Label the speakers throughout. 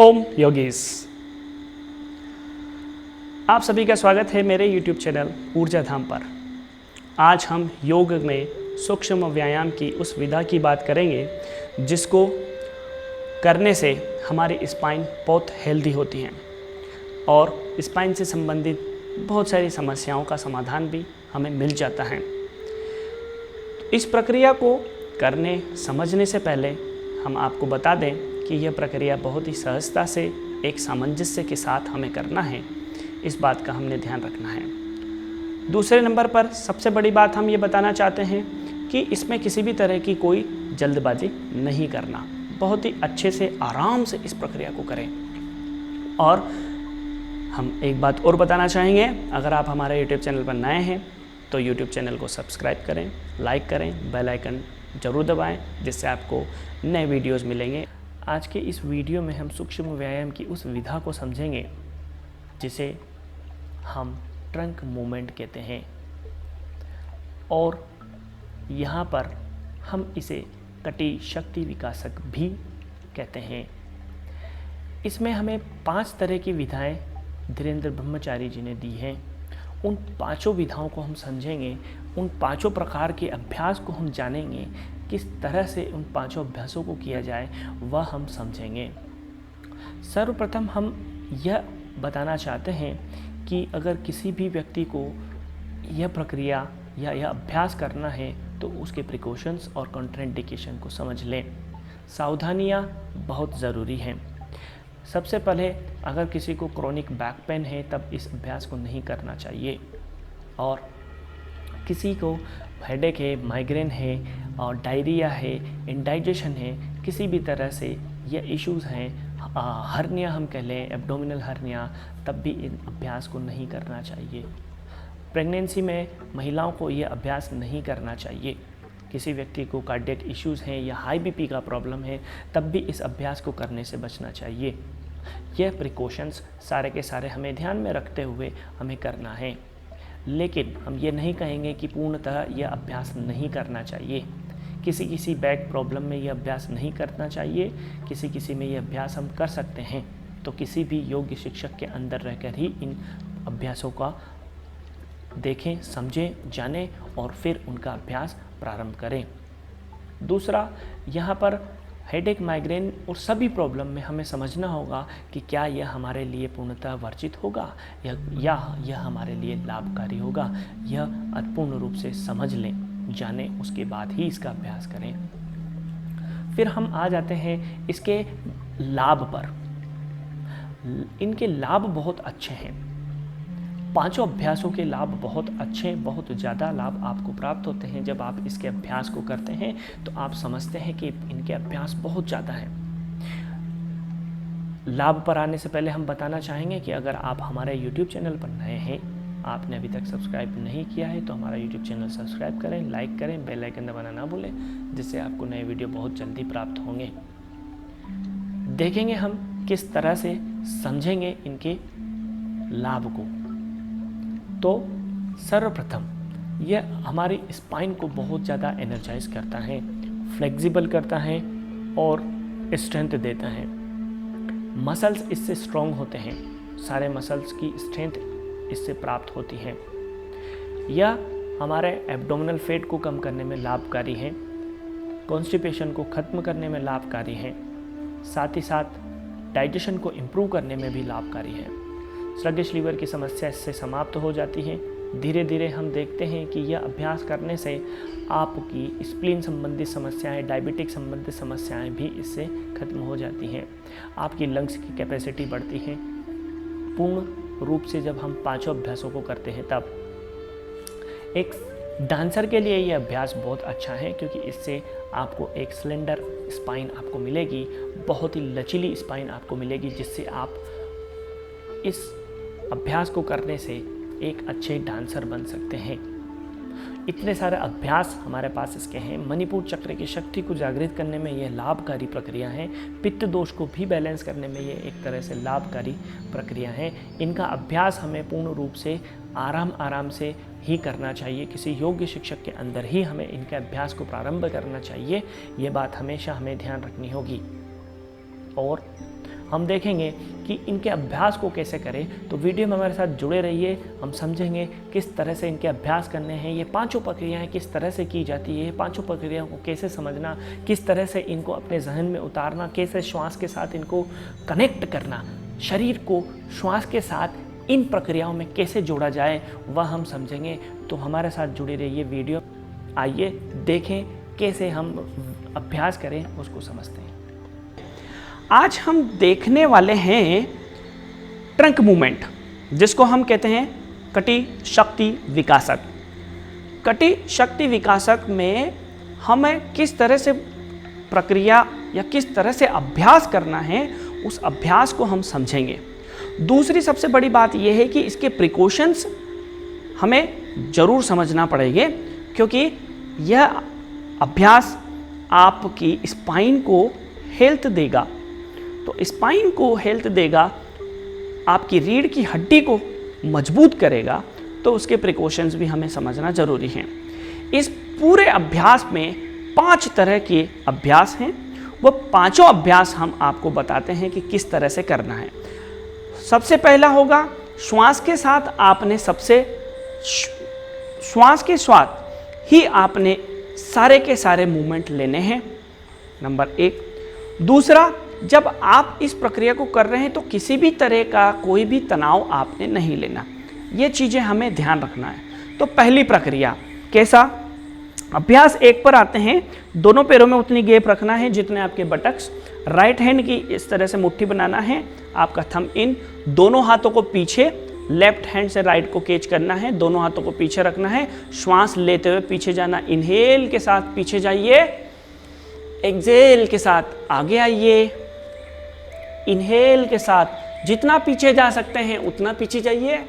Speaker 1: ओम योगीस। आप सभी का स्वागत है मेरे YouTube चैनल ऊर्जा धाम पर। आज हम योग में सूक्ष्म व्यायाम की उस विधा की बात करेंगे जिसको करने से हमारी स्पाइन बहुत हेल्दी होती हैं और स्पाइन से संबंधित बहुत सारी समस्याओं का समाधान भी हमें मिल जाता है। इस प्रक्रिया को करने समझने से पहले हम आपको बता दें कि यह प्रक्रिया बहुत ही सहजता से एक सामंजस्य के साथ हमें करना है, इस बात का हमने ध्यान रखना है। दूसरे नंबर पर सबसे बड़ी बात हम ये बताना चाहते हैं कि इसमें किसी भी तरह की कोई जल्दबाजी नहीं करना, बहुत ही अच्छे से आराम से इस प्रक्रिया को करें। और हम एक बात और बताना चाहेंगे, अगर आप हमारे YouTube चैनल पर नए हैं तो YouTube चैनल को सब्सक्राइब करें, लाइक करें, बेल आइकन ज़रूर दबाएं जिससे आपको नए वीडियोस मिलेंगे। आज के इस वीडियो में हम सूक्ष्म व्यायाम की उस विधा को समझेंगे जिसे हम ट्रंक मूवमेंट कहते हैं और यहाँ पर हम इसे कटी शक्ति विकासक भी कहते हैं। इसमें हमें 5 तरह की विधाएं धीरेन्द्र ब्रह्मचारी जी ने दी हैं। उन 5 विधाओं को हम समझेंगे, उन 5 प्रकार के अभ्यास को हम जानेंगे, किस तरह से उन 5 अभ्यासों को किया जाए वह हम समझेंगे। सर्वप्रथम हम यह बताना चाहते हैं कि अगर किसी भी व्यक्ति को यह प्रक्रिया या यह अभ्यास करना है तो उसके प्रिकॉशंस और कॉन्ट्राइंडिकेशन को समझ लें। सावधानियाँ बहुत ज़रूरी हैं। सबसे पहले अगर किसी को क्रोनिक बैक पेन है तब इस अभ्यास को नहीं करना चाहिए, और किसी को हेडेक है, माइग्रेन है और डायरिया है, इंडाइजेशन है, किसी भी तरह से ये इश्यूज़ हैं, हर्निया हम कह लें, एब्डोमिनल हर्निया, तब भी इन अभ्यास को नहीं करना चाहिए। प्रेगनेंसी में महिलाओं को ये अभ्यास नहीं करना चाहिए। किसी व्यक्ति को कार्डियक इश्यूज़ हैं या हाई बीपी का प्रॉब्लम है तब भी इस अभ्यास को करने से बचना चाहिए। यह प्रिकॉशंस सारे के सारे हमें ध्यान में रखते हुए हमें करना है, लेकिन हम ये नहीं कहेंगे कि पूर्णतः यह अभ्यास नहीं करना चाहिए। किसी बैक प्रॉब्लम में यह अभ्यास नहीं करना चाहिए, किसी में यह अभ्यास हम कर सकते हैं। तो किसी भी योग्य शिक्षक के अंदर रहकर ही इन अभ्यासों का देखें, समझें, जानें और फिर उनका अभ्यास प्रारंभ करें। दूसरा, यहाँ पर हेडेक, माइग्रेन और सभी प्रॉब्लम में हमें समझना होगा कि क्या यह हमारे लिए पूर्णतः वर्जित होगा या यह हमारे लिए लाभकारी होगा। यह पूर्ण रूप से समझ लें, जानें, उसके बाद ही इसका अभ्यास करें। फिर हम आ जाते हैं इसके लाभ पर। इनके लाभ बहुत अच्छे हैं। 5 अभ्यासों के लाभ बहुत अच्छे, बहुत ज़्यादा लाभ आपको प्राप्त होते हैं। जब आप इसके अभ्यास को करते हैं तो आप समझते हैं कि इनके अभ्यास बहुत ज़्यादा हैं। लाभ पर आने से पहले हम बताना चाहेंगे कि अगर आप हमारे YouTube चैनल पर नए हैं, आपने अभी तक सब्सक्राइब नहीं किया है तो हमारा YouTube चैनल सब्सक्राइब करें, लाइक करें, बेल आइकन दबाना ना भूलें जिससे आपको नए वीडियो बहुत जल्दी प्राप्त होंगे। देखेंगे हम किस तरह से समझेंगे इनके लाभ को। तो सर्वप्रथम यह हमारी स्पाइन को बहुत ज़्यादा एनर्जाइज करता है, फ्लेक्सिबल करता है और स्ट्रेंथ देता है। मसल्स इससे स्ट्रॉन्ग होते हैं, सारे मसल्स की स्ट्रेंथ इससे प्राप्त होती है। यह हमारे एब्डोमिनल फैट को कम करने में लाभकारी है, कॉन्स्टिपेशन को ख़त्म करने में लाभकारी है, साथ ही साथ डाइजेशन को इम्प्रूव करने में भी लाभकारी है। स्लगिश लीवर की समस्या इससे समाप्त हो जाती है। धीरे धीरे हम देखते हैं कि यह अभ्यास करने से आपकी स्प्लीन संबंधित समस्याएं, डायबिटिक संबंधित समस्याएं भी इससे खत्म हो जाती हैं। आपकी लंग्स की कैपेसिटी बढ़ती है। पूर्ण रूप से जब हम 5 अभ्यासों को करते हैं तब एक डांसर के लिए यह अभ्यास बहुत अच्छा है, क्योंकि इससे आपको एक स्लेंडर स्पाइन आपको मिलेगी, बहुत ही लचीली स्पाइन आपको मिलेगी, जिससे आप इस अभ्यास को करने से एक अच्छे डांसर बन सकते हैं। इतने सारे अभ्यास हमारे पास इसके हैं। मणिपुर चक्र की शक्ति को जागृत करने में यह लाभकारी प्रक्रिया है। पित्त दोष को भी बैलेंस करने में यह एक तरह से लाभकारी प्रक्रिया है। इनका अभ्यास हमें पूर्ण रूप से आराम से ही करना चाहिए। किसी योग्य शिक्षक के अंदर ही हमें इनके अभ्यास को प्रारंभ करना चाहिए। ये बात हमेशा हमें ध्यान रखनी होगी। और हम देखेंगे कि इनके अभ्यास को कैसे करें। तो वीडियो में हमारे साथ जुड़े रहिए, हम समझेंगे किस तरह से इनके अभ्यास करने हैं, ये पांचों प्रक्रियाएं किस तरह से की जाती है, ये पांचों प्रक्रियाओं को कैसे समझना, किस तरह से इनको अपने जहन में उतारना, कैसे श्वास के साथ इनको कनेक्ट करना, शरीर को श्वास के साथ इन प्रक्रियाओं में कैसे जोड़ा जाए, वह हम समझेंगे। तो हमारे साथ जुड़े रहिए वीडियो। आइए देखें कैसे हम अभ्यास करें, उसको समझते हैं। आज हम देखने वाले हैं ट्रंक मूवमेंट, जिसको हम कहते हैं कटी शक्ति विकासक। कटी शक्ति विकासक में हमें किस तरह से प्रक्रिया या किस तरह से अभ्यास करना है, उस अभ्यास को हम समझेंगे। दूसरी सबसे बड़ी बात यह है कि इसके प्रिकॉशंस हमें ज़रूर समझना पड़ेंगे, क्योंकि यह अभ्यास आपकी स्पाइन को हेल्थ देगा। तो स्पाइन को हेल्थ देगा, आपकी रीढ़ की हड्डी को मजबूत करेगा, तो उसके प्रिकॉशंस भी हमें समझना ज़रूरी हैं। इस पूरे अभ्यास में 5 तरह के अभ्यास हैं। वो पांचों अभ्यास हम आपको बताते हैं कि किस तरह से करना है। सबसे पहला होगा श्वास के साथ आपने श्वास के साथ ही आपने सारे के सारे मूवमेंट लेने हैं, नंबर 1। दूसरा, जब आप इस प्रक्रिया को कर रहे हैं तो किसी भी तरह का कोई भी तनाव आपने नहीं लेना, ये चीज़ें हमें ध्यान रखना है। तो पहली प्रक्रिया कैसा, अभ्यास 1 पर आते हैं। दोनों पैरों में उतनी गैप रखना है जितने आपके बटक्स। राइट हैंड की इस तरह से मुट्ठी बनाना है, आपका थंब इन, दोनों हाथों को पीछे, लेफ्ट हैंड से राइट को कैच करना है, दोनों हाथों को पीछे रखना है, श्वास लेते हुए पीछे जाना। इनहेल के साथ पीछे जाइए, एक्सहेल के साथ आगे आइए। इनहेल के साथ जितना पीछे जा सकते हैं उतना पीछे जाइए,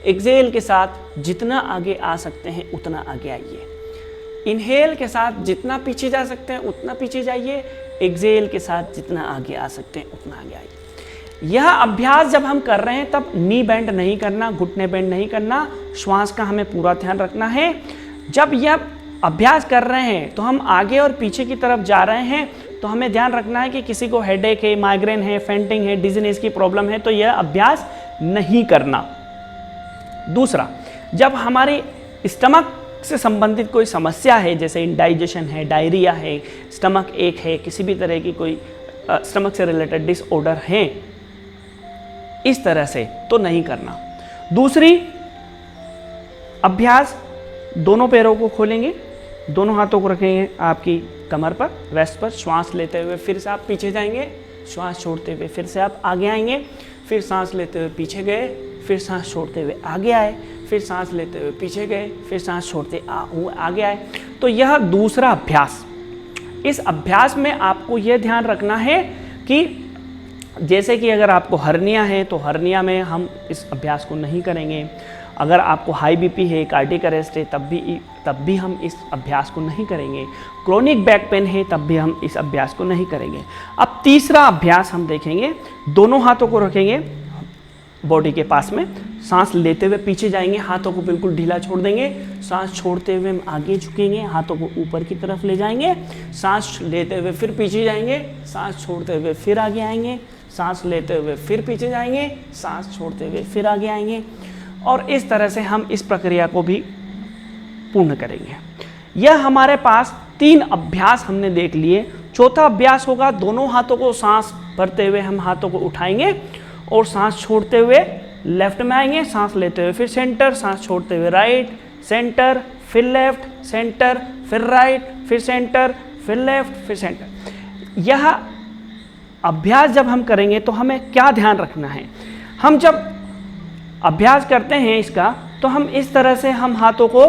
Speaker 1: एक्सहेल के साथ जितना आगे आ सकते हैं उतना आगे आइए। इनहेल के साथ जितना पीछे जा सकते हैं उतना पीछे जाइए, एक्सहेल के साथ जितना आगे आ सकते हैं उतना आगे आइए। यह अभ्यास जब हम कर रहे हैं तब नी बेंड नहीं करना, घुटने बेंड नहीं करना, श्वास का हमें पूरा ध्यान रखना है। जब यह अभ्यास कर रहे हैं तो हम आगे और पीछे की तरफ जा रहे हैं, तो हमें ध्यान रखना है कि किसी को हेडेक है, माइग्रेन है, फेंटिंग है, डिजीनेस की प्रॉब्लम है, तो यह अभ्यास नहीं करना। दूसरा, जब हमारी स्टमक से संबंधित कोई समस्या है, जैसे इंडाइजेशन है, डायरिया है, स्टमक एक है, किसी भी तरह की कोई स्टमक से रिलेटेड डिसऑर्डर है, इस तरह से तो नहीं करना। दूसरी अभ्यास, दोनों पैरों को खोलेंगे, दोनों हाथों को रखेंगे आपकी कमर पर, वेस्ट पर, श्वास लेते हुए फिर से आप पीछे जाएंगे, श्वास छोड़ते हुए फिर से आप आगे आएंगे, फिर सांस लेते हुए पीछे गए, फिर सांस छोड़ते हुए आगे आए, फिर सांस लेते हुए पीछे गए, फिर सांस छोड़ते हुए आगे आए। तो यह दूसरा अभ्यास। इस अभ्यास में आपको यह ध्यान रखना है कि जैसे कि अगर आपको हर्निया है तो हर्निया में हम इस अभ्यास को नहीं करेंगे। अगर आपको हाई बीपी है, कार्डियक अरेस्ट है, तब भी हम इस अभ्यास को नहीं करेंगे। क्रोनिक बैक पेन है तब भी हम इस अभ्यास को नहीं करेंगे। अब तीसरा अभ्यास हम देखेंगे, दोनों हाथों को रखेंगे बॉडी के पास में, सांस लेते हुए पीछे जाएंगे, हाथों को बिल्कुल ढीला छोड़ देंगे, सांस छोड़ते हुए हम आगे झुकेंगे, हाथों को ऊपर की तरफ ले जाएंगे, सांस लेते हुए फिर पीछे जाएंगे, सांस छोड़ते हुए फिर आगे आएंगे, सांस लेते हुए फिर पीछे जाएंगे, सांस छोड़ते हुए फिर आगे आएंगे, और इस तरह से हम इस प्रक्रिया को भी पूर्ण करेंगे। यह हमारे पास 3 अभ्यास हमने देख लिए। चौथा अभ्यास होगा, दोनों हाथों को सांस भरते हुए हम हाथों को उठाएंगे और सांस छोड़ते हुए लेफ्ट में आएंगे, सांस लेते हुए फिर सेंटर, सांस छोड़ते हुए राइट, सेंटर, फिर लेफ्ट, सेंटर, फिर राइट, फिर सेंटर, फिर लेफ्ट, फिर सेंटर। यह अभ्यास जब हम करेंगे तो हमें क्या ध्यान रखना है, हम जब अभ्यास करते हैं इसका तो हम इस तरह से हम हाथों को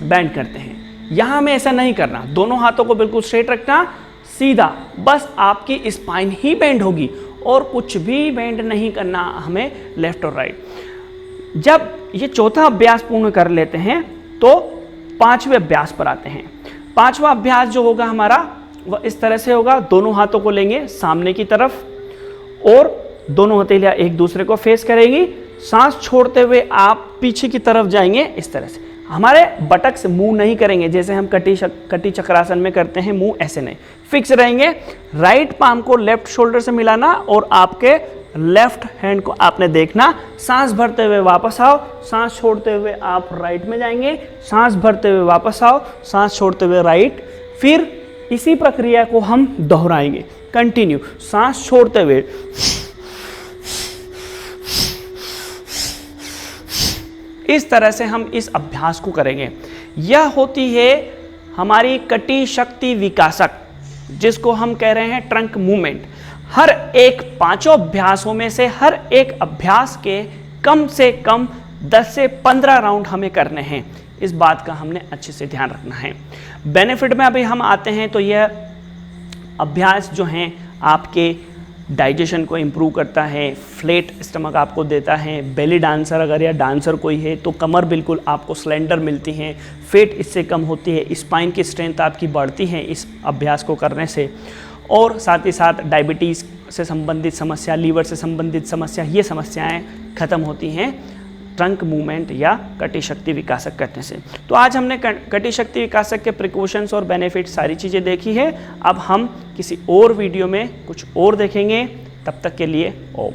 Speaker 1: बेंड करते हैं। यहाँ हमें ऐसा नहीं करना, दोनों हाथों को बिल्कुल स्ट्रेट रखना, सीधा, बस आपकी स्पाइन ही बेंड होगी और कुछ भी बेंड नहीं करना हमें लेफ्ट और राइट। जब ये चौथा अभ्यास पूर्ण कर लेते हैं तो 5वें अभ्यास पर आते हैं। 5वां अभ्यास जो होगा हमारा वह इस तरह से होगा, दोनों हाथों को लेंगे सामने की तरफ और दोनों हथेलियां एक दूसरे को फेस करेंगी, सांस छोड़ते हुए आप पीछे की तरफ जाएंगे, इस तरह से हमारे बटक से मूव नहीं करेंगे, जैसे हम कटी चक्रासन में करते हैं, मुंह ऐसे नहीं, फिक्स रहेंगे। राइट पाम को लेफ्ट शोल्डर से मिलाना और आपके लेफ्ट हैंड को आपने देखना। सांस भरते हुए वापस आओ, सांस छोड़ते हुए आप राइट में जाएंगे, सांस भरते हुए वापस आओ, सांस छोड़ते हुए राइट। फिर इसी प्रक्रिया को हम दोहराएंगे, कंटिन्यू, सांस छोड़ते हुए, इस तरह से हम इस अभ्यास को करेंगे। यह होती है हमारी कटी शक्ति विकासक, जिसको हम कह रहे हैं ट्रंक मूवमेंट। हर एक 5 अभ्यासों में से हर एक अभ्यास के कम से कम 10 से 15 राउंड हमें करने हैं। इस बात का हमने अच्छे से ध्यान रखना है। बेनिफिट में अभी हम आते हैं तो यह अभ्यास जो हैं आपके डाइजेशन को इम्प्रूव करता है, फ्लैट स्टमक आपको देता है। बेली डांसर अगर या डांसर कोई है तो कमर बिल्कुल आपको स्लेंडर मिलती है, फैट इससे कम होती है, स्पाइन की स्ट्रेंथ आपकी बढ़ती है इस अभ्यास को करने से। और साथ ही साथ डायबिटीज़ से संबंधित समस्या, लीवर से संबंधित समस्या, ये समस्याएं खत्म होती हैं ट्रंक मूवमेंट या कटी शक्ति विकासक करने से। तो आज हमने कटी शक्ति विकासक के प्रिकॉशंस और बेनिफिट सारी चीज़ें देखी है। अब हम किसी और वीडियो में कुछ और देखेंगे। तब तक के लिए ओम।